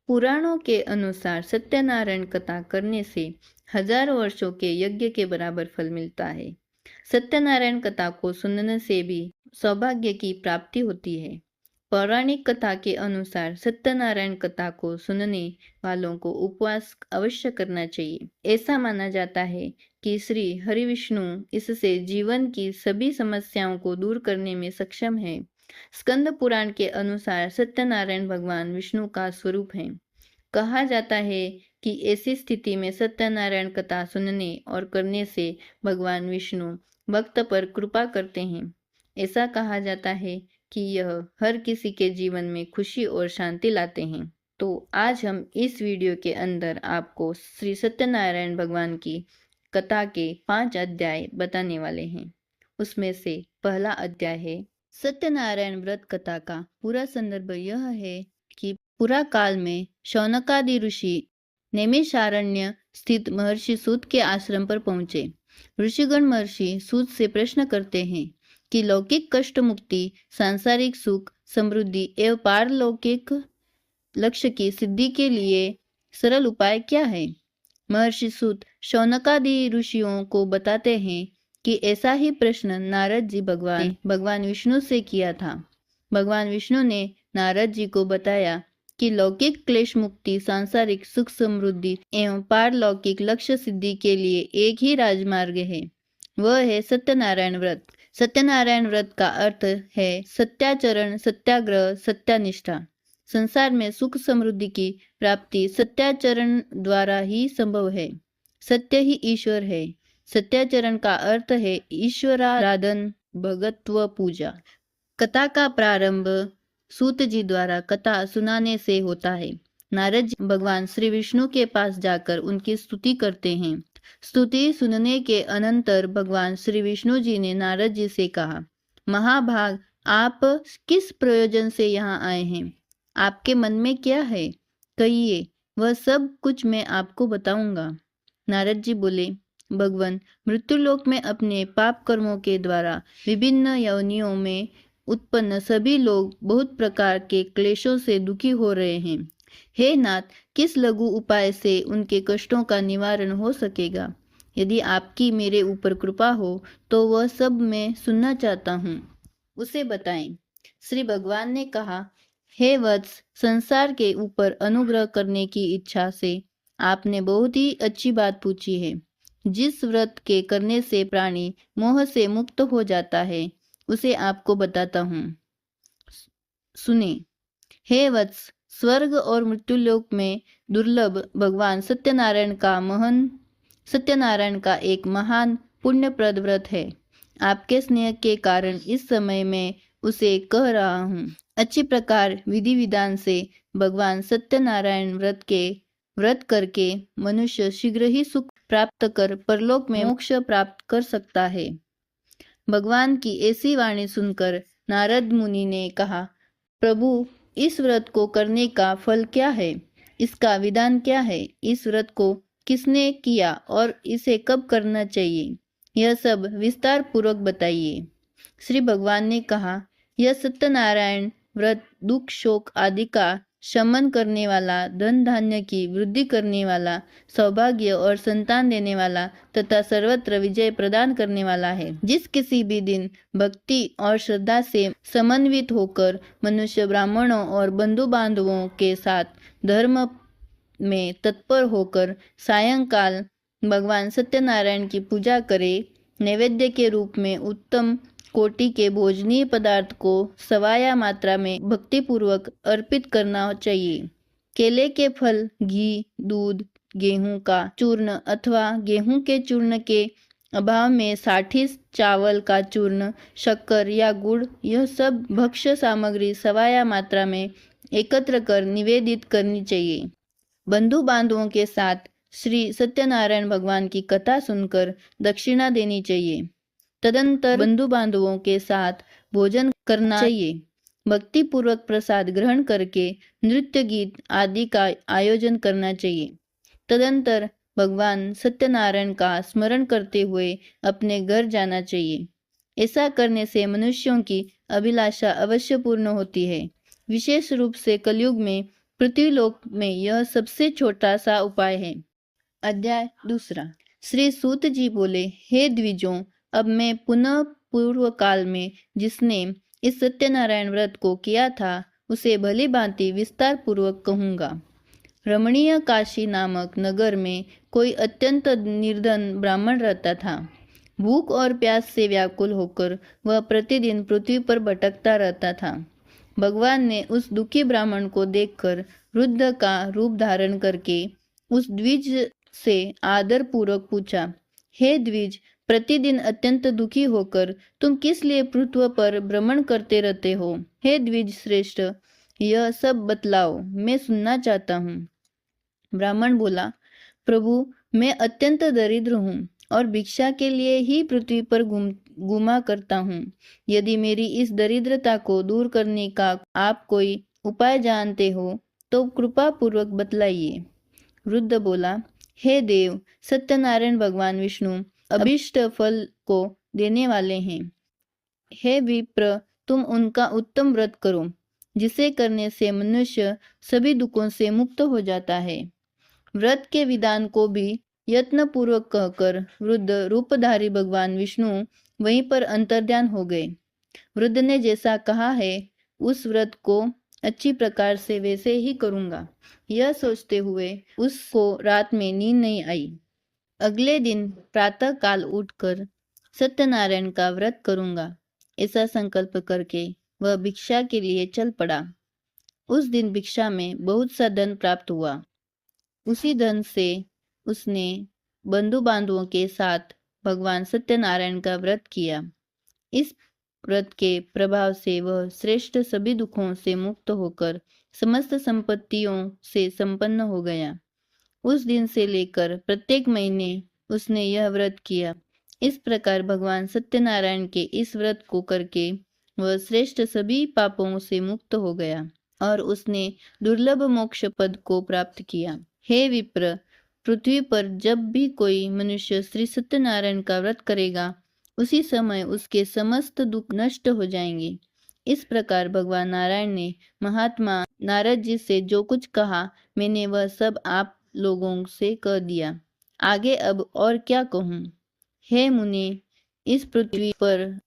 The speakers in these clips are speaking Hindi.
पुराणों के अनुसार सत्यनारायण कथा करने से हजारों वर्षों के यज्ञ के बराबर फल मिलता है। सत्यनारायण कथा को सुनने से भी सौभाग्य की प्राप्ति होती है। पौराणिक कथा के अनुसार सत्यनारायण कथा को सुनने वालों को उपवास अवश्य करना चाहिए। ऐसा माना जाता है कि श्री हरिविष्णु इससे जीवन की सभी समस्याओं को दूर करने में सक्षम है। स्कंद पुराण के अनुसार सत्यनारायण भगवान विष्णु का स्वरूप है। कहा जाता है कि ऐसी स्थिति में सत्यनारायण कथा सुनने और करने से भगवान विष्णु भक्त पर कृपा करते हैं। ऐसा कहा जाता है कि यह हर किसी के जीवन में खुशी और शांति लाते हैं। तो आज हम इस वीडियो के अंदर आपको श्री सत्यनारायण भगवान की कथा के 5 अध्याय बताने वाले हैं। उसमें से पहला अध्याय है सत्यनारायण व्रत कथा का पूरा संदर्भ यह है कि पुरा काल में शौनकादि ऋषि नैमिषारण्य स्थित महर्षि सूत के आश्रम पर पहुंचे। ऋषिगण महर्षि सूत से प्रश्न करते हैं कि लौकिक कष्ट मुक्ति, सांसारिक सुख, समृद्धि एवं पारलौकिक लक्ष्य की सिद्धि के लिए सरल उपाय क्या है। महर्षि सूत शौनकादि ऋषियों को बताते हैं कि ऐसा ही प्रश्न नारद जी भगवान विष्णु से किया था। भगवान विष्णु ने नारद जी को बताया कि लौकिक क्लेश मुक्ति, सांसारिक सुख समृद्धि एवं पारलौकिक लक्ष्य सिद्धि के लिए एक ही राजमार्ग है, वह है सत्यनारायण व्रत। सत्यनारायण व्रत का अर्थ है सत्याचरण, सत्याग्रह, सत्यानिष्ठा। संसार में सुख समृद्धि की प्राप्ति सत्याचरण द्वारा ही संभव है। सत्य ही ईश्वर है। सत्याचरण का अर्थ है ईश्वराराधन, भगत्व, पूजा। कथा का प्रारंभ सूत जी द्वारा कथा सुनाने से होता है। नारद जी भगवान श्री विष्णु के पास जाकर उनकी स्तुति करते हैं। स्तुति सुनने के अनंतर भगवान श्री विष्णु जी ने नारद जी से कहा, महाभाग, आप किस प्रयोजन से यहाँ आए हैं? आपके मन में क्या है? कहिए, वह सब कुछ मैं आपको बताऊंगा। नारद जी बोले, भगवान, मृत्युलोक में अपने पाप कर्मों के द्वारा विभिन्न योनियों में उत्पन्न सभी लोग बहुत प्रकार के क्लेशों से दुखी हो रहे हैं। हे नाथ, किस लघु उपाय से उनके कष्टों का निवारण हो सकेगा? यदि आपकी मेरे ऊपर कृपा हो तो वह सब मैं सुनना चाहता हूँ, उसे बताएं। श्री भगवान ने कहा, हे वत्स, संसार के ऊपर अनुग्रह करने की इच्छा से आपने बहुत ही अच्छी बात पूछी है। जिस व्रत के करने से प्राणी मोह से मुक्त हो जाता है, उसे आपको बताता हूँ, सुने। हे वत्स, स्वर्ग और मृत्युलोक में दुर्लभ भगवान सत्यनारायण का एक महान पुण्यप्रद व्रत है। आपके स्नेह के कारण इस समय मैं उसे कह रहा हूँ। अच्छी प्रकार विधि विधान से भगवान सत्यनारायण व्रत करके मनुष्य शीघ्र ही सुख प्राप्त कर परलोक में मोक्ष प्राप्त कर सकता है। भगवान की ऐसी वाणी सुनकर नारद मुनि ने कहा, प्रभु, इस व्रत को करने का फल क्या है? इसका विधान क्या है? इस व्रत को किसने किया और इसे कब करना चाहिए? यह सब विस्तार पूर्वक बताइए। श्री भगवान ने कहा, यह सत्यनारायण व्रत दुख शोक आदि का शमन करने वाला, धन धान्य की वृद्धि करने वाला, सौभाग्य और संतान देने वाला तथा सर्वत्र विजय प्रदान करने वाला है। जिस किसी भी दिन भक्ति और श्रद्धा से समन्वित होकर मनुष्य ब्राह्मणों और बंधु बांधवों के साथ धर्म में तत्पर होकर सायंकाल भगवान सत्यनारायण की पूजा करे, नैवेद्य के रूप में उत्तम कोटि के भोजनीय पदार्थ को सवाया मात्रा में भक्तिपूर्वक अर्पित करना चाहिए। केले के फल, घी, दूध, गेहूं का चूर्ण अथवा गेहूं के चूर्ण के अभाव में साठी चावल का चूर्ण, शक्कर या गुड़, यह सब भक्ष्य सामग्री सवाया मात्रा में एकत्र कर निवेदित करनी चाहिए। बंधु बांधवों के साथ श्री सत्यनारायण भगवान की कथा सुनकर दक्षिणा देनी चाहिए। तदंतर बंधु बांधवों के साथ भोजन करना चाहिए। भक्ति पूर्वक प्रसाद ग्रहण करके नृत्य गीत आदि का आयोजन करना चाहिए। तदंतर भगवान सत्यनारायण का स्मरण करते हुए अपने घर जाना चाहिए। ऐसा करने से मनुष्यों की अभिलाषा अवश्य पूर्ण होती है। विशेष रूप से कलयुग में पृथ्वीलोक में यह सबसे छोटा सा उपाय है। अध्याय 2। श्री सूत जी बोले, हे द्विजों, अब मैं पुनः पूर्व काल में जिसने इस सत्यनारायण व्रत को किया था उसे भली भांति विस्तार पूर्वक कहूँगा। रमणीय काशी नामक नगर में कोई अत्यंत निर्धन ब्राह्मण रहता था। भूख और प्यास से व्याकुल होकर वह प्रतिदिन पृथ्वी पर भटकता रहता था। भगवान ने उस दुखी ब्राह्मण को देखकर वृद्ध का रूप धारण करके उस द्विज से आदर पूर्वक पूछा, हे द्विज, प्रतिदिन अत्यंत दुखी होकर तुम किस लिए पृथ्वी पर भ्रमण करते रहते हो? हे द्विज श्रेष्ठ, यह सब बतलाओ, मैं सुनना चाहता हूँ। ब्राह्मण बोला, प्रभु, मैं अत्यंत दरिद्र हूँ और भिक्षा के लिए ही पृथ्वी पर घूमा करता हूँ। यदि मेरी इस दरिद्रता को दूर करने का आप कोई उपाय जानते हो तो कृपा पूर्वक बतलाइए। वृद्ध बोला, हे देव, सत्यनारायण भगवान विष्णु अभीष्ट फल को देने वाले हैं। हे विप्र, तुम उनका उत्तम व्रत करो, जिसे करने से मनुष्य सभी दुखों से मुक्त हो जाता है। व्रत के विधान को भी यत्न पूर्वक कहकर वृद्ध रूपधारी भगवान विष्णु वहीं पर अंतर्ध्यान हो गए। वृद्ध ने जैसा कहा है उस व्रत को अच्छी प्रकार से वैसे ही करूंगा, यह सोचते हुए उसको रात में नींद नहीं आई। अगले दिन प्रातः काल उठकर सत्यनारायण का व्रत करूंगा, ऐसा संकल्प करके वह भिक्षा के लिए चल पड़ा। उस दिन भिक्षा में बहुत सा धन प्राप्त हुआ। उसी धन से उसने बंधु बांधवों के साथ भगवान सत्यनारायण का व्रत किया। इस व्रत के प्रभाव से वह श्रेष्ठ सभी दुखों से मुक्त होकर समस्त संपत्तियों से संपन्न हो गया। उस दिन से लेकर प्रत्येक महीने उसने यह व्रत किया। इस प्रकार भगवान सत्यनारायण के इस व्रत को करके वह श्रेष्ठ सभी पापों से मुक्त हो गया और उसने दुर्लभ मोक्ष पद को प्राप्त किया। हे विप्र, पृथ्वी पर जब भी कोई मनुष्य श्री सत्यनारायण का व्रत करेगा उसी समय उसके समस्त दुख नष्ट हो जाएंगे। इस प्रकार भगवान नारायण ने महात्मा नारद जी से जो कुछ कहा मैंने वह सब आप लोगों से कह दिया। आगे अब और क्या कहूँ? हे मुनि, इस पृथ्वी पर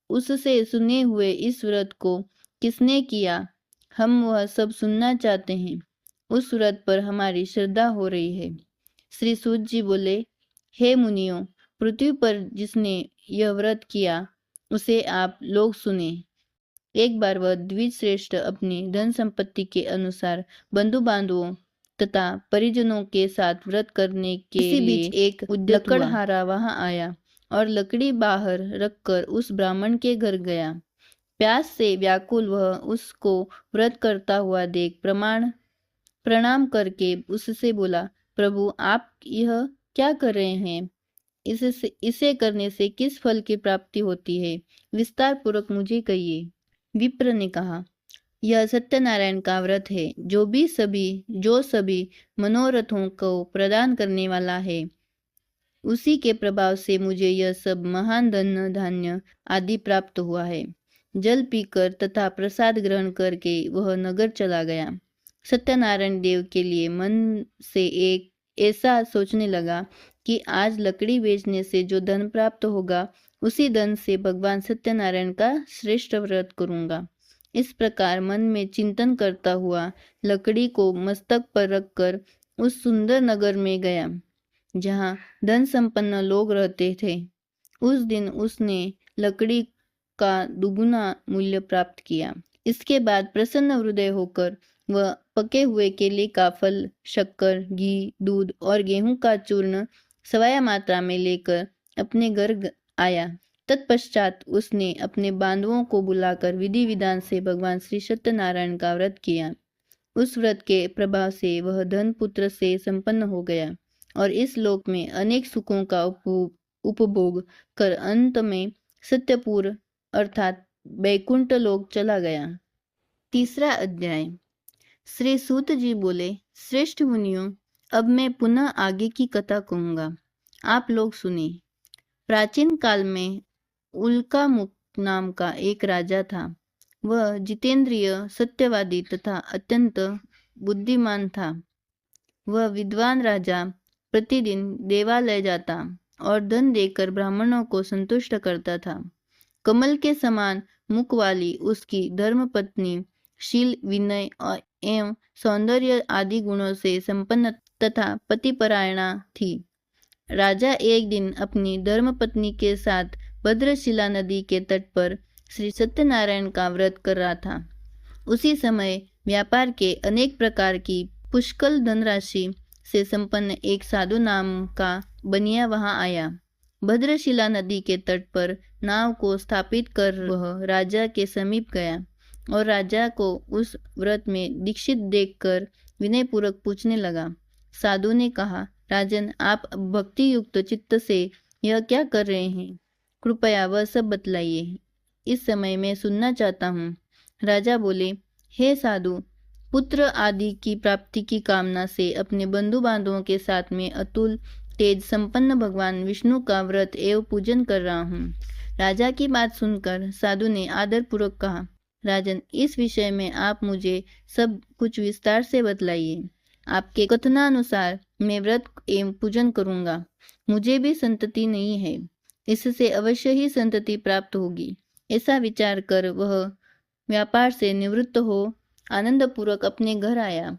उससे सुने हुए इस व्रत को किसने किया, हम वह सब सुनना चाहते हैं। उस व्रत पर हमारी श्रद्धा हो रही है। श्री सूत जी बोले, हे मुनियों, पृथ्वी पर जिसने यह व्रत किया उसे आप लोग सुने। एक बार वह द्विज श्रेष्ठ अपनी धन संपत्ति के अनुसार बंधु बांधवों तथा परिजनों के साथ व्रत करने के लिए एक लकड़हारा वहां आया और लकड़ी बाहर रखकर उस ब्राह्मण के घर गया। प्यास से व्याकुल वह उसको व्रत करता हुआ देख प्रणाम करके उससे बोला, प्रभु, आप यह क्या कर रहे हैं? इसे करने से किस फल की प्राप्ति होती है? विस्तार पूर्वक मुझे कहिए। विप्र ने कहा, यह सत्यनारायण का व्रत है जो सभी मनोरथों को प्रदान करने वाला है। उसी के प्रभाव से मुझे यह सब महान धन धान्य आदि प्राप्त हुआ है। जल पीकर तथा प्रसाद ग्रहण करके वह नगर चला गया। सत्यनारायण देव के लिए मन से एक ऐसा सोचने लगा कि आज लकड़ी बेचने से जो धन प्राप्त होगा उसी धन से भगवान सत्यनारायण का श्रेष्ठ व्रत करूंगा। इस प्रकार मन में चिंतन करता हुआ लकड़ी को मस्तक पर रखकर उस सुंदर नगर में गया जहाँ धन संपन्न लोग रहते थे। उस दिन उसने लकड़ी का दुगुना मूल्य प्राप्त किया। इसके बाद प्रसन्न हृदय होकर वह पके हुए केले का फल, शक्कर, घी, दूध और गेहूं का चूर्ण सवाया मात्रा में लेकर अपने घर आया। तत्पश्चात उसने अपने बांधवों को बुलाकर विधि विधान से भगवान श्री सत्यनारायण का व्रत किया। उस व्रत के प्रभाव से वह धन पुत्र से संपन्न हो गया और इस लोक में अनेक सुखों का उपभोग कर अंत में सत्यपुर अर्थात बैकुंठ लोक चला गया। तीसरा अध्याय। श्री सूत जी बोले, श्रेष्ठ मुनियों, अब मैं पुनः आगे की कथा कहूँगा, आप लोग सुने। प्राचीन काल में उल्कामुख नाम का एक राजा था। वह जितेंद्रिय, सत्यवादी तथा अत्यंत बुद्धिमान था। वह विद्वान राजा प्रतिदिन देवालय जाता और धन देकर ब्राह्मणों को संतुष्ट करता था। कमल के समान मुख वाली उसकी धर्मपत्नी शील, विनय और एवं सौंदर्य आदि गुणों से संपन्न तथा पतिपरायणा थी। राजा एक दिन अपनी धर्मपत्नी के साथ भद्रशिला नदी के तट पर श्री सत्यनारायण का व्रत कर रहा था। उसी समय व्यापार के अनेक प्रकार की पुष्कल धनराशि से संपन्न एक साधु नाम का बनिया वहां आया। भद्रशिला नदी के तट पर नाव को स्थापित कर वह राजा के समीप गया और राजा को उस व्रत में दीक्षित देखकर विनयपूर्वक पूछने लगा। साधु ने कहा, राजन, आप भक्ति युक्त चित्त से यह क्या कर रहे हैं? कृपया वह सब बतलाइए, इस समय मैं सुनना चाहता हूँ। राजा बोले, हे साधु, पुत्र आदि की प्राप्ति की कामना से अपने बंधु बांधवों के साथ में अतुल तेज संपन्न भगवान विष्णु का व्रत एवं पूजन कर रहा हूँ। राजा की बात सुनकर साधु ने आदर पूर्वक कहा, राजन, इस विषय में आप मुझे सब कुछ विस्तार से बतलाइए। आपके कथनानुसार मैं व्रत एवं पूजन करूंगा। मुझे भी संतति नहीं है, इससे अवश्य ही संतति प्राप्त होगी। ऐसा विचार कर वह व्यापार से निवृत्त हो आनंदपूर्वक अपने घर आया।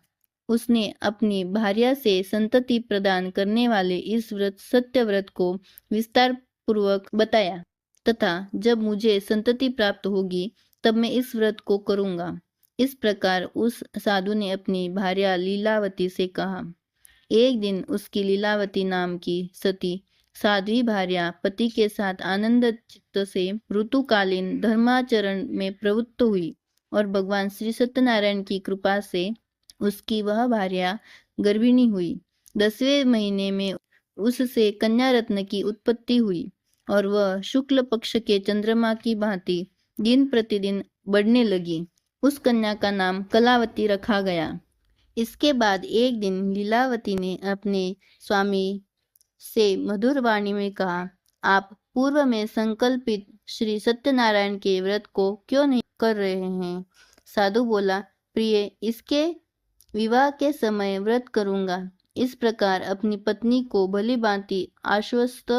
उसने अपनी भार्या से संतति प्रदान करने वाले इस व्रत सत्य व्रत को विस्तार पूर्वक बताया तथा जब मुझे संतति प्राप्त होगी तब मैं इस व्रत को करूंगा। इस प्रकार उस साधु ने अपनी भार्या लीलावती से कहा। एक दिन उसकी लीलावती नाम की सती साध्वी भार्या पति के साथ आनंद चित्त से ऋतुकालीन धर्माचरण में प्रवृत्त हुई और भगवान श्री सत्यनारायण की कृपा से उसकी वह भार्या गर्भिणी हुई। 10वें महीने में उससे कन्या रत्न की उत्पत्ति हुई और वह शुक्ल पक्ष के चंद्रमा की भांति दिन प्रतिदिन बढ़ने लगी। उस कन्या का नाम कलावती रखा गया। इसके बाद एक दिन लीलावती ने अपने स्वामी से मधुर वाणी में कहा, आप पूर्व में संकल्पित श्री सत्यनारायण के व्रत को क्यों नहीं कर रहे हैं? साधु बोला, प्रिय, इसके विवाह के समय व्रत करूंगा। इस प्रकार अपनी पत्नी को भली भांति आश्वस्त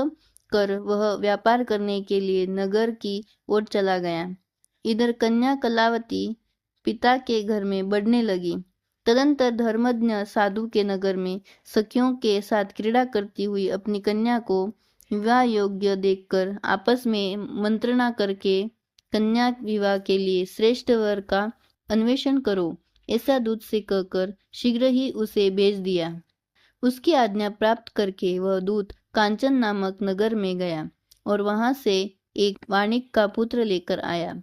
कर वह व्यापार करने के लिए नगर की ओर चला गया। इधर कन्या कलावती पिता के घर में बढ़ने लगी। तदंतर धर्मज्ञ साधु के नगर में सखियों के साथ क्रीड़ा करती हुई अपनी कन्या को विवाह योग्य देखकर आपस में मंत्रणा करके कन्या विवाह के लिए श्रेष्ठ वर का अन्वेषण करो, ऐसा दूत से कहकर शीघ्र ही उसे भेज दिया। उसकी आज्ञा प्राप्त करके वह दूत कांचन नामक नगर में गया और वहां से एक वाणिक का पुत्र लेकर आया।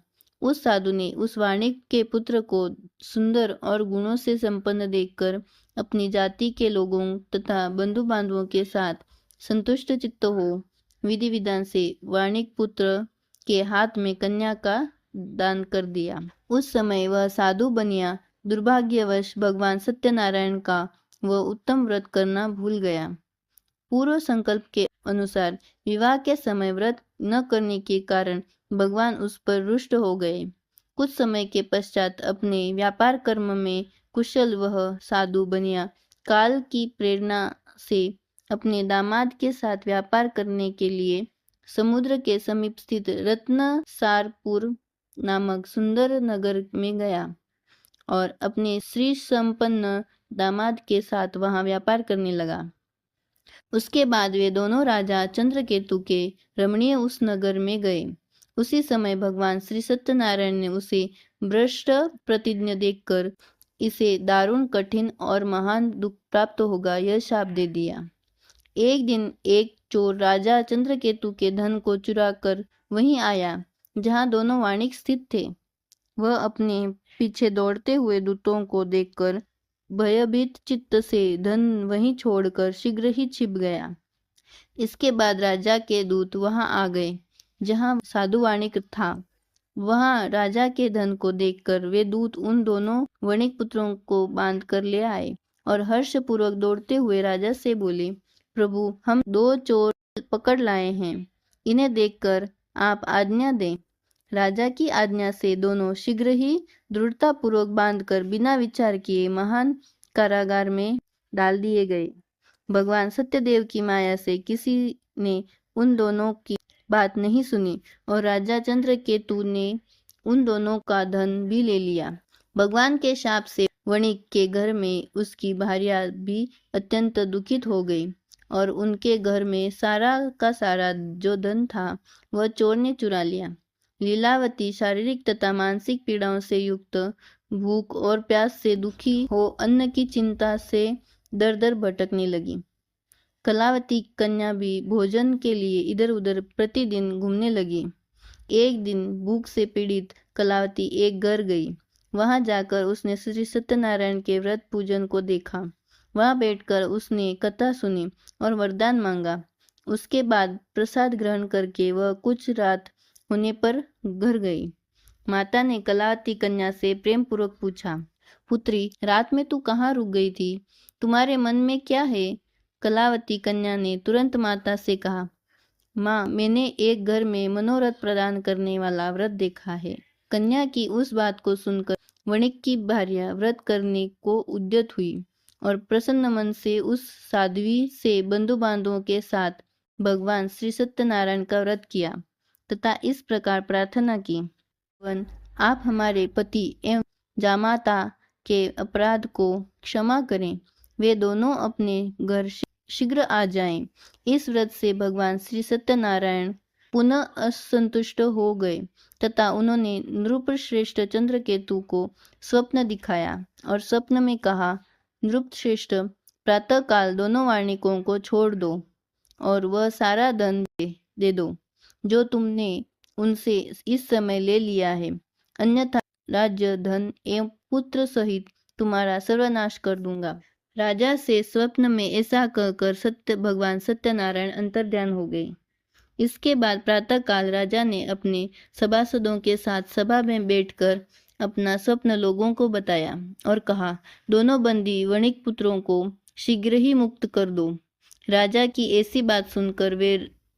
उस साधु ने उस वाणिक के पुत्र को सुंदर और गुणों से संपन्न देखकर अपनी जाति के लोगों तथा बंधु बांधवों के साथ संतुष्ट चित्त हो विधि विधान से वाणिक पुत्र के हाथ में कन्या का दान कर दिया। उस समय वह साधु बनिया दुर्भाग्यवश भगवान सत्यनारायण का वह उत्तम व्रत करना भूल गया। पूर्व संकल्प के अनुसार विवाह के समय व्रत न करने के कारण भगवान उस पर रुष्ट हो गए। कुछ समय के पश्चात अपने व्यापार कर्म में कुशल वह साधु बनिया काल की प्रेरणा से अपने दामाद के साथ व्यापार करने के लिए समुद्र के समीप स्थित रत्नसारपुर नामक सुंदर नगर में गया और अपने श्री संपन्न दामाद के साथ वहां व्यापार करने लगा। उसके बाद वे दोनों राजा चंद्रकेतु के रमणीय उस नगर में गए। उसी समय भगवान श्री सत्यनारायण ने उसे भ्रष्ट प्रतिज्ञा देखकर इसे दारुण कठिन और महान दुख प्राप्त होगा यह शाप दे दिया। एक दिन एक चोर राजा चंद्रकेतु के धन को चुरा कर वहीं आया जहां दोनों वाणिक स्थित थे। वह अपने पीछे दौड़ते हुए दूतों को देखकर भयभीत चित्त से धन वहीं छोड़कर शीघ्र ही छिप गया। इसके बाद राजा के दूत वहां आ गए जहां साधु वाणिक था। वहां राजा के धन को देखकर वे दूत उन दोनों वणिक पुत्रों को बांध कर ले आए और हर्षपूर्वक दौड़ते हुए राजा से बोले, प्रभु, हम 2 चोर पकड़ लाए हैं, इन्हें देखकर आप आज्ञा दें। राजा की आज्ञा से दोनों शीघ्र ही दृढ़तापूर्वक बांधकर बिना विचार किए महान कारागार में डाल दिए गए। भगवान सत्यदेव की माया से किसी ने उन दोनों की बात नहीं सुनी और राजा चंद्रकेतु ने उन दोनों का धन भी ले लिया। भगवान के शाप से वणिक के घर में उसकी भार्या भी अत्यंत दुखित हो गई और उनके घर में सारा का सारा जो धन था वह चोर ने चुरा लिया। लीलावती शारीरिक तथा मानसिक पीड़ाओं से युक्त, भूख और प्यास से दुखी हो अन्न की चिंता से दर दर भटकने लगी। कलावती कन्या भी भोजन के लिए इधर उधर प्रतिदिन घूमने लगी। एक दिन भूख से पीड़ित कलावती एक घर गई। वहां जाकर उसने श्री सत्यनारायण के व्रत पूजन को देखा। वहां बैठकर उसने कथा सुनी और वरदान मांगा। उसके बाद प्रसाद ग्रहण करके वह कुछ रात होने पर घर गई। माता ने कलावती कन्या से प्रेम पूर्वक पूछा, पुत्री, रात में तू कहाँ रुक गई थी? तुम्हारे मन में क्या है? कलावती कन्या ने तुरंत माता से कहा, माँ, मैंने एक घर में मनोरथ प्रदान करने वाला व्रत देखा है। कन्या की उस बात को सुनकर वणिक की भार्या व्रत करने को उद्यत हुई और प्रसन्न मन से उस साध्वी से बंधु बांधवों के साथ भगवान श्री सत्यनारायण का व्रत किया तथा इस प्रकार प्रार्थना की, आप हमारे पति एवं जामाता के अपराध को क्षमा करें। वे दोनों अपने घर शीघ्र आ जाएं। इस व्रत से भगवान श्री सत्यनारायण पुनः असंतुष्ट हो गए तथा उन्होंने नृपश्रेष्ठ चंद्रकेतु को स्वप्न दिखाया और स्वप्न में कहा, नृपश्रेष्ठ, प्रातःकाल दोनों वार्णिकों को छोड़ दो और वह सारा धन दे दो जो तुमने उनसे इस समय ले लिया है, अन्यथा राज्य, धन एवं पुत्र सहित तुम्हारा सर्वनाश कर दूंगा। राजा से स्वप्न में ऐसा कहकर भगवान सत्यनारायण अंतर्ध्यान हो गए। इसके बाद प्रातःकाल राजा ने अपने सभासदों के साथ सभा में बैठकर अपना स्वप्न लोगों को बताया और कहा, दोनों बंदी वणिक पुत्रों को शीघ्र ही मुक्त कर दो। राजा की ऐसी बात सुनकर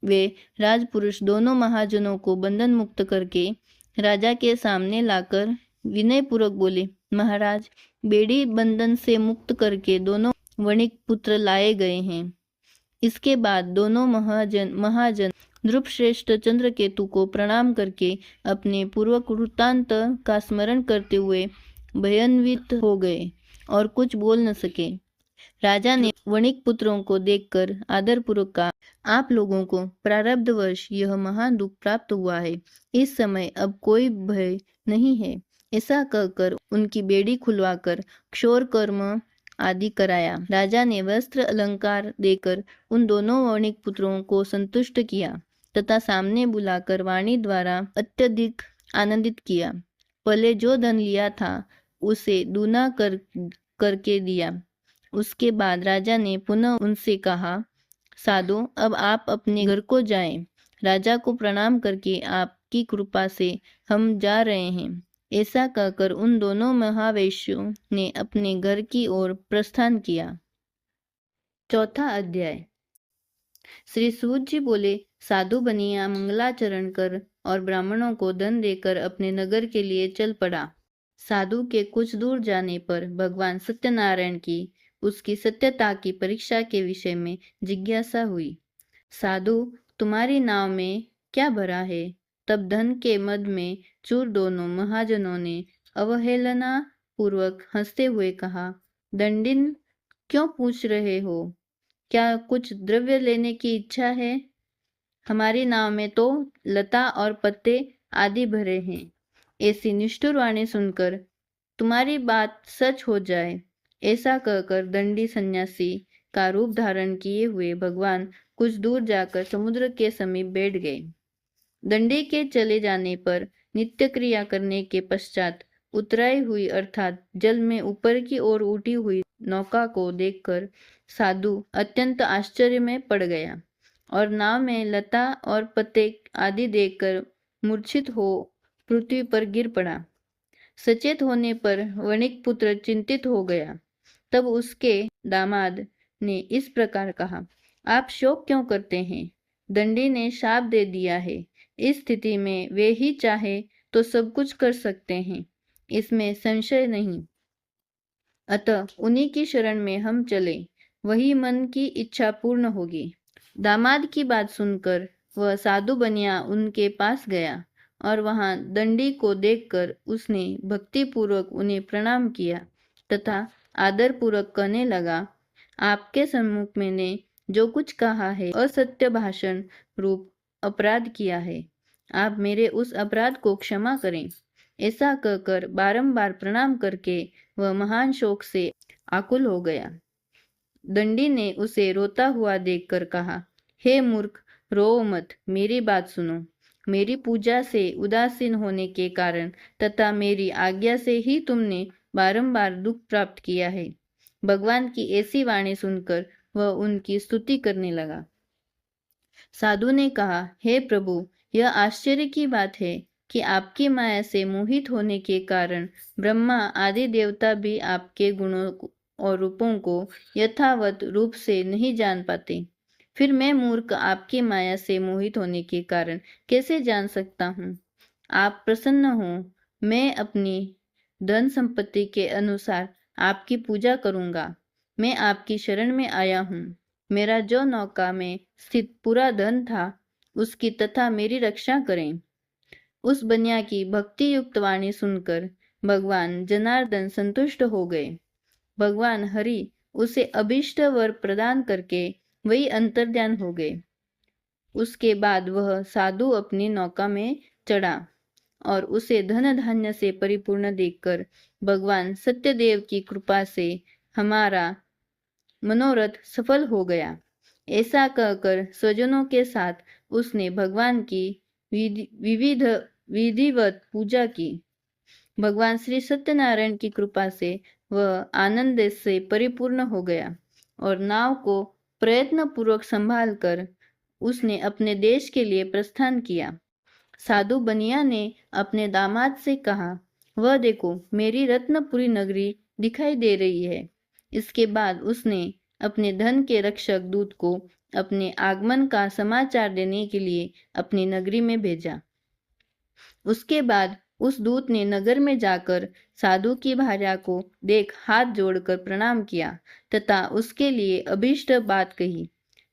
वे राजपुरुष दोनों महाजनों को बंधन मुक्त करके राजा के सामने लाकर विनय पूर्वक बोले, महाराज, बेड़ी बंधन से मुक्त करके दोनों वणिक पुत्र लाए गए हैं। इसके बाद दोनों महाजन नृपश्रेष्ठ चंद्रकेतु को प्रणाम करके अपने पूर्व वृत्तांत का स्मरण करते हुए भयान्वित हो गए और कुछ बोल न सके। राजा ने वणिक पुत्रों को देखकर आदरपूर्वक कहा, आप लोगों को प्रारब्धवश यह महान दुख प्राप्त हुआ है। इस समय अब कोई भय नहीं है। ऐसा कहकर उनकी बेड़ी खुलवाकर क्षौर कर्म आदि कराया। राजा ने वस्त्र अलंकार देकर उन दोनों वणिक पुत्रों को संतुष्ट किया तथा सामने बुलाकर वाणी द्वारा अत्यधिक आनंदित किया। पहले जो धन लिया था उसे दूना करके दिया। उसके बाद राजा ने पुनः उनसे कहा, साधु, अब आप अपने घर को जाएं। राजा को प्रणाम करके आपकी कृपा से हम जा रहे हैं। ऐसा कहकर उन दोनों महावैश्यों ने अपने घर की ओर प्रस्थान किया। चौथा अध्याय। श्री सूत जी बोले, साधु बनिया मंगलाचरण कर और ब्राह्मणों को धन देकर अपने नगर के लिए चल पड़ा। साधु के कुछ दूर जाने पर भगवान सत्यनारायण की उसकी सत्यता की परीक्षा के विषय में जिज्ञासा हुई। साधु, तुम्हारी नाव में क्या भरा है? तब धन के मद में चूर दोनों महाजनों ने अवहेलना पूर्वक हंसते हुए कहा, दंडिन, क्यों पूछ रहे हो? क्या कुछ द्रव्य लेने की इच्छा है? हमारी नाव में तो लता और पत्ते आदि भरे हैं। ऐसी निष्ठुर वाणी सुनकर तुम्हारी बात सच हो जाए, ऐसा कहकर दंडी सन्यासी का रूप धारण किए हुए भगवान कुछ दूर जाकर समुद्र के समीप बैठ गए। दंडी के चले जाने पर नित्य क्रिया करने के पश्चात उतराई हुई अर्थात जल में ऊपर की ओर उठी हुई नौका को देखकर साधु अत्यंत आश्चर्य में पड़ गया और नाव में लता और पत्ते आदि देखकर मूर्छित हो पृथ्वी पर गिर पड़ा। सचेत होने पर वणिक पुत्र चिंतित हो गया। तब उसके दामाद ने इस प्रकार कहा, आप शोक क्यों करते हैं? दंडी ने शाप दे दिया है। इस स्थिति में वे ही चाहे तो सब कुछ कर सकते हैं, इसमें संशय नहीं। अतः उन्हीं की शरण में हम चले, वही मन की इच्छा पूर्ण होगी। दामाद की बात सुनकर वह साधु बनिया उनके पास गया और वहां दंडी को देखकर उसने भक्तिपूर्वक उन्हें प्रणाम किया तथा आदरपूर्वक कहने लगा, आपके सम्मुख मैंने जो कुछ कहा है असत्य भाषण रूप अपराध किया है। आप मेरे उस अपराध को क्षमा करें। ऐसा कहकर बारंबार प्रणाम करके वह महान शोक से आकुल हो गया। दंडी ने उसे रोता हुआ देखकर कहा, हे मूर्ख, रो मत, मेरी बात सुनो। मेरी पूजा से उदासीन होने के कारण तथा मेरी आज्ञा से ही तुमने बारंबार दुख प्राप्त किया है। भगवान की ऐसी वाणी सुनकर वह उनकी स्तुति करने लगा। साधु ने कहा, हे प्रभु, यह आश्चर्य की बात है कि आपकी माया से मोहित होने के कारण ब्रह्मा आदि देवता भी आपके गुणों और रूपों को यथावत रूप से नहीं जान पाते। फिर मैं मूर्ख आपकी माया से मोहित होने के कारण कैसे जान सकता हूँ? आप प्रसन्न हो, मैं अपनी धन संपत्ति के अनुसार आपकी पूजा करूंगा। मैं आपकी शरण में आया हूँ। मेरा जो नौका में स्थित पूरा धन था, उसकी तथा मेरी रक्षा करें। उस बनिया की भक्ति युक्त वाणी सुनकर भगवान जनार्दन संतुष्ट हो गए। भगवान हरि उसे अभीष्ट वर प्रदान करके वही अंतर्ध्यान हो गए। उसके बाद वह साधु अपनी नौका में चढ़ा और उसे धन धान्य से परिपूर्ण देखकर भगवान सत्यदेव की कृपा से हमारा मनोरथ सफल हो गया। ऐसा कहकर स्वजनों के साथ उसने भगवान की विधिवत पूजा की। भगवान श्री सत्यनारायण की कृपा से वह आनंद से परिपूर्ण हो गया और नाव को प्रयत्न पूर्वक संभाल कर उसने अपने देश के लिए प्रस्थान किया। साधु बनिया ने अपने दामाद से कहा, वह देखो, मेरी रत्नपुरी नगरी दिखाई दे रही है। इसके बाद उसने अपने धन के रक्षक दूत को अपने आगमन का समाचार देने के लिए अपनी नगरी में भेजा। उसके बाद उस दूत ने नगर में जाकर साधु की भार्या को देख हाथ जोड़कर प्रणाम किया तथा उसके लिए अभीष्ट बात कही।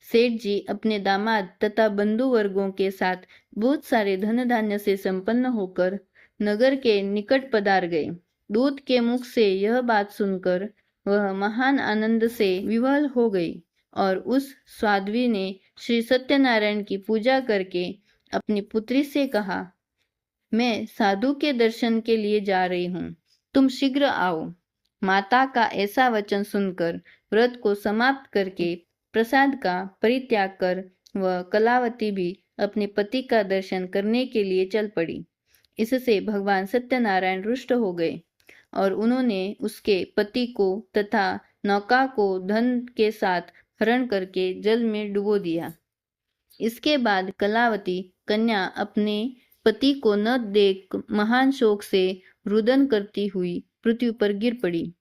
सेठ जी अपने दामाद तथा बंधु वर्गों के साथ बहुत सारे धन धान्य से संपन्न होकर नगर के निकट पधार गए। दूत के मुख से यह बात सुनकर वह महान आनंद से विह्वल हो गई और उस साध्वी ने श्री सत्यनारायण की पूजा करके अपनी पुत्री से कहा, मैं साधु के दर्शन के लिए जा रही हूँ, तुम शीघ्र आओ। माता का ऐसा वचन सुनकर व्रत को समाप्त करके प्रसाद का परित्याग कर वह कलावती भी अपने पति का दर्शन करने के लिए चल पड़ी। इससे भगवान सत्यनारायण रुष्ट हो गए और उन्होंने उसके पति को तथा नौका को धन के साथ हरण करके जल में डुबो दिया। इसके बाद कलावती कन्या अपने पति को न देख महान शोक से रुदन करती हुई पृथ्वी पर गिर पड़ी।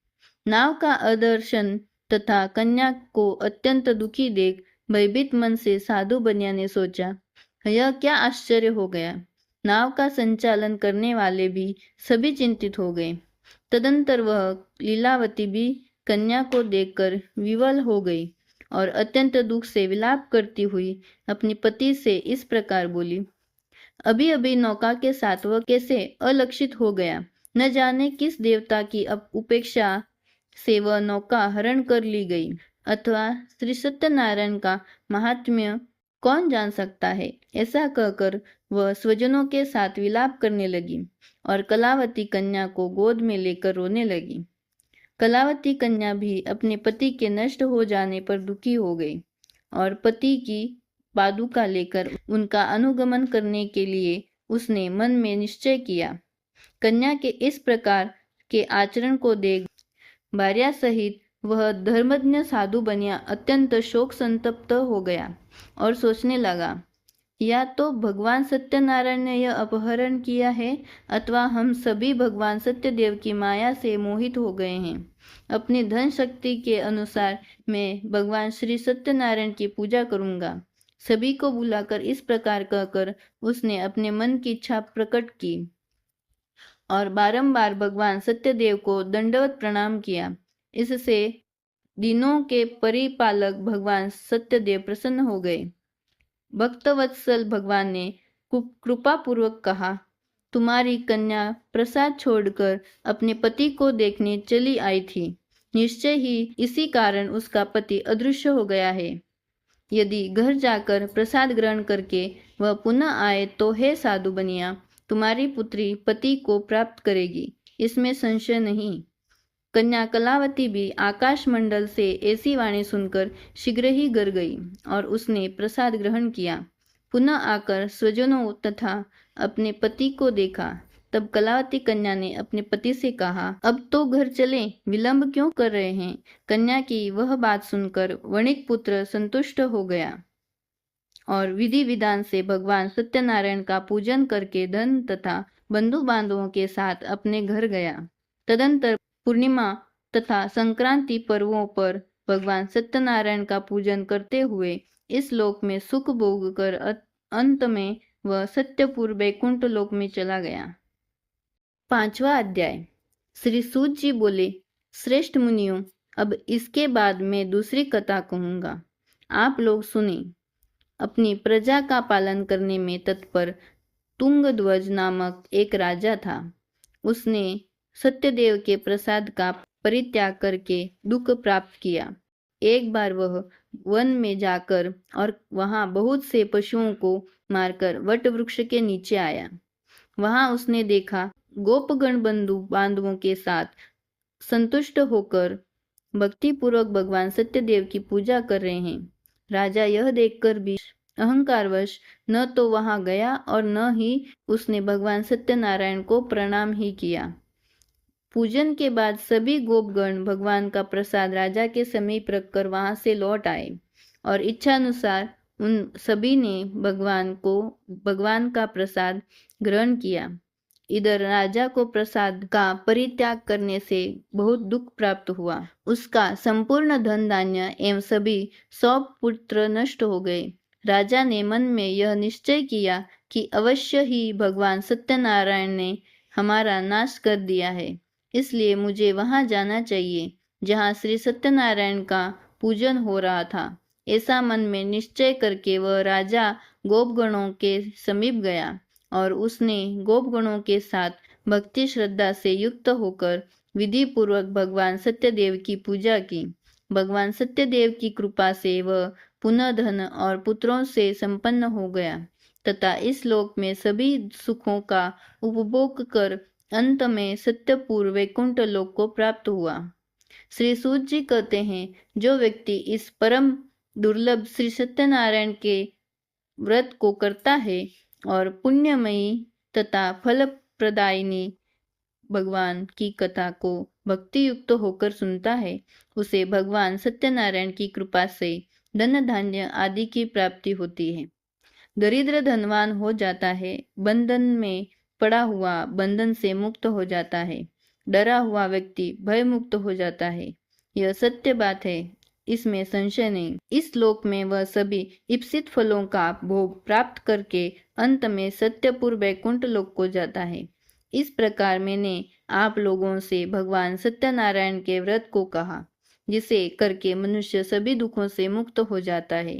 नाव का अदर्शन तथा कन्या को अत्यंत दुखी देख भयभीत मन से साधु बनिया ने सोचा, यह क्या आश्चर्य हो गया। नाव का संचालन करने वाले भी सभी चिंतित हो गए। तदंतर वह लीलावती भी कन्या को देखकर विवल हो गई और अत्यंत दुख से विलाप करती हुई अपने पति से इस प्रकार बोली, अभी अभी नौका के साथ वह कैसे अलक्षित हो गया। न जाने किस देवता की उपेक्षा से वह नौका हरण कर ली गई, अथवा श्री सत्यनारायण का महात्म्य कौन जान सकता है। ऐसा कहकर वह स्वजनों के साथ विलाप करने लगी और कलावती कन्या को गोद में लेकर रोने लगी। कलावती कन्या भी अपने पति के नष्ट हो जाने पर दुखी हो गई और पति की पादुका लेकर उनका अनुगमन करने के लिए उसने मन में निश्चय किया। कन्या के इस प्रकार के आचरण को देख भार्या सहित वह धर्मज्ञ साधु बनिया अत्यंत शोक संतप्त हो गया और सोचने लगा, या तो भगवान सत्यनारायण ने यह अपहरण किया है अथवा हम सभी भगवान सत्यदेव की माया से मोहित हो गए हैं। अपनी धन शक्ति के अनुसार मैं भगवान श्री सत्यनारायण की पूजा करूंगा। सभी को बुलाकर इस प्रकार कहकर उसने अपने मन की इच्छा प्रकट की और बारंबार भगवान सत्यदेव को दंडवत प्रणाम किया। इससे दिनों के परिपालक भगवान सत्यदेव प्रसन्न हो गए। भक्तवत्सल भगवान ने कृपा पूर्वक कहा, तुम्हारी कन्या प्रसाद छोड़कर अपने पति को देखने चली आई थी। निश्चय ही इसी कारण उसका पति अदृश्य हो गया है। यदि घर जाकर प्रसाद ग्रहण करके वह पुनः आए तो हे साधु बनिया, तुम्हारी पुत्री पति को प्राप्त करेगी, इसमें संशय नहीं। कन्या कलावती भी आकाश मंडल से ऐसी वाणी सुनकर शीघ्र ही घर गई और उसने प्रसाद ग्रहण किया। पुनः आकर स्वजनों तथा अपने पति को देखा। तब कलावती कन्या ने अपने पति से कहा, अब तो घर चले, विलंब क्यों कर रहे हैं। कन्या की वह बात सुनकर वणिक पुत्र संतुष्ट हो गया और विधि विधान से भगवान सत्यनारायण का पूजन करके धन तथा बंधु बांधवों के साथ अपने घर गया। तदंतर पूर्णिमा तथा संक्रांति पर्वों पर भगवान सत्यनारायण का पूजन करते हुए इस लोक में सुख भोग कर अंत में वह सत्यपुर वैकुंठ लोक में चला गया। 5वां अध्याय। श्री सूत जी बोले, श्रेष्ठ मुनियों, अब इसके बाद मैं दूसरी कथा कहूंगा, आप लोग सुने। अपनी प्रजा का पालन करने में तत्पर तुंगध्वज नामक एक राजा था। उसने सत्यदेव के प्रसाद का परित्याग करके दुख प्राप्त किया। एक बार वह वन में जाकर और वहां बहुत से पशुओं को मारकर वट वृक्ष के नीचे आया। वहां उसने देखा गोपगण बंधु बांधवों के साथ संतुष्ट होकर भक्तिपूर्वक भगवान सत्यदेव की पूजा कर रहे हैं। राजा यह देखकर भी अहंकारवश न तो वहां गया और न ही उसने भगवान सत्यनारायण को प्रणाम ही किया। पूजन के बाद सभी गोपगण भगवान का प्रसाद राजा के समीप रखकर वहां से लौट आए और इच्छानुसार उन सभी ने भगवान का प्रसाद ग्रहण किया। इधर राजा को प्रसाद का परित्याग करने से बहुत दुख प्राप्त हुआ। उसका संपूर्ण धन धान्य एवं सभी 100 पुत्र नष्ट हो गए। राजा ने मन में यह निश्चय किया कि अवश्य ही भगवान सत्यनारायण ने हमारा नाश कर दिया है, इसलिए मुझे वहां जाना चाहिए जहां श्री सत्यनारायण का पूजन हो रहा था। ऐसा मन में निश्चय करके वह राजा गोपगणों के समीप गया और उसने गोपगणों के साथ भक्ति श्रद्धा से युक्त होकर विधि पूर्वक भगवान सत्यदेव की पूजा की। भगवान सत्यदेव की कृपा से वह पुनः धन और पुत्रों से संपन्न हो गया तथा इस लोक में सभी सुखों का उपभोग कर अंत में सत्यपुर वैकुंठ लोक को प्राप्त हुआ। श्री सूत जी कहते हैं, जो व्यक्ति इस परम दुर्लभ श्री सत्यनारायण के व्रत को करता है और पुण्यमयी तथा फलप्रदायिनी भगवान की कथा को भक्ति युक्त होकर सुनता है, उसे भगवान सत्यनारायण की कृपा से धन धान्य आदि की प्राप्ति होती है। दरिद्र धनवान हो जाता है, बंधन में पड़ा हुआ बंधन से मुक्त हो जाता है, डरा हुआ व्यक्ति भय मुक्त हो जाता है। यह सत्य बात है, इसमें संशय नहीं। इस लोक में वह सभी इप्सित फलों का भोग प्राप्त करके अंत में सत्यपुर वैकुंठ लोक को जाता है। इस प्रकार मैंने आप लोगों से भगवान सत्यनारायण के व्रत को कहा, जिसे करके मनुष्य सभी दुखों से मुक्त हो जाता है।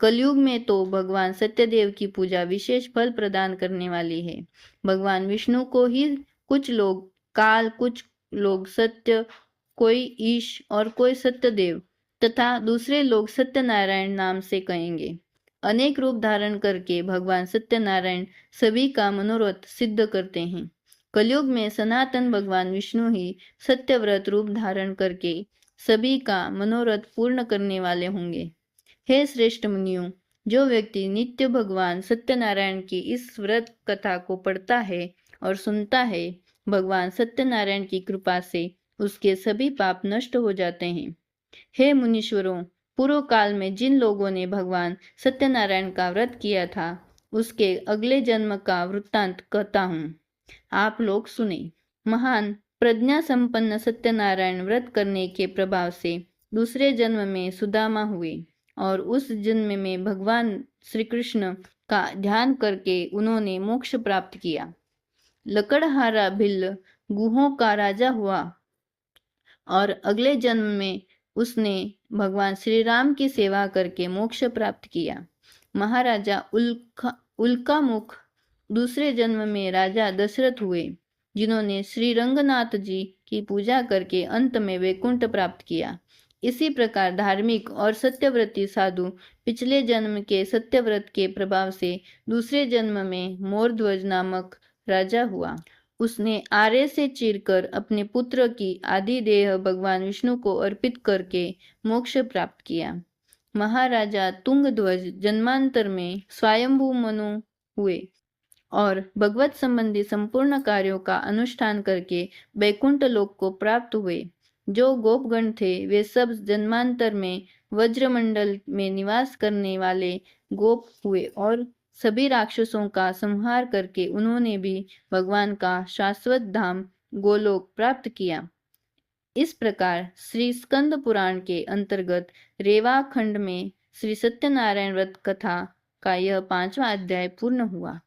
कलयुग में तो भगवान सत्यदेव की पूजा विशेष फल प्रदान करने वाली है। भगवान विष्णु को ही कुछ लोग काल, कुछ लोग सत्य, कोई ईश और कोई सत्यदेव तथा दूसरे लोग सत्यनारायण नाम से कहेंगे। अनेक रूप धारण करके भगवान सत्यनारायण सभी का मनोरथ सिद्ध करते हैं। कलयुग में सनातन भगवान विष्णु ही सत्यव्रत रूप धारण करके सभी का मनोरथ पूर्ण करने वाले होंगे। हे श्रेष्ठ मुनियों, जो व्यक्ति नित्य भगवान सत्यनारायण की इस व्रत कथा को पढ़ता है और सुनता है, भगवान सत्यनारायण की कृपा से उसके सभी पाप नष्ट हो जाते हैं। हे मुनीश्वरों, पूर्व काल में जिन लोगों ने भगवान सत्यनारायण का व्रत किया था, उसके अगले जन्म का वृत्तांत कहता हूँ, आप लोग सुने। महान प्रज्ञा संपन्न सत्यनारायण व्रत करने के प्रभाव से दूसरे जन्म में सुदामा हुए और उस जन्म में भगवान श्री कृष्ण का ध्यान करके उन्होंने मोक्ष प्राप्त किया। लकड़हारा भिल्ल गुहों का राजा हुआ और अगले जन्म में उसने भगवान श्री राम की सेवा करके मोक्ष प्राप्त किया। महाराजा उल्कामुख दूसरे जन्म में राजा दशरथ हुए, जिन्होंने श्री रंगनाथ जी की पूजा करके अंत में वैकुंठ प्राप्त किया। इसी प्रकार धार्मिक और सत्यव्रती साधु पिछले जन्म के सत्यव्रत के प्रभाव से दूसरे जन्म में मोरध्वज नामक राजा हुआ। उसने आरे से चीरकर अपने पुत्र की आदि देह भगवान विष्णु को अर्पित करके मोक्ष प्राप्त किया। महाराजा तुंगध्वज जन्मांतर में स्वयंभू मनु हुए और भगवत संबंधी संपूर्ण कार्यों का अनुष्ठान करके बैकुंठ लोक को प्राप्त हुए। जो गोपगण थे वे सब जन्मांतर में वज्रमंडल में निवास करने वाले गोप हुए और सभी राक्षसों का संहार करके उन्होंने भी भगवान का शाश्वत धाम गोलोक प्राप्त किया। इस प्रकार श्री स्कंद पुराण के अंतर्गत रेवा खंड में श्री सत्यनारायण व्रत कथा का यह 5वां अध्याय पूर्ण हुआ।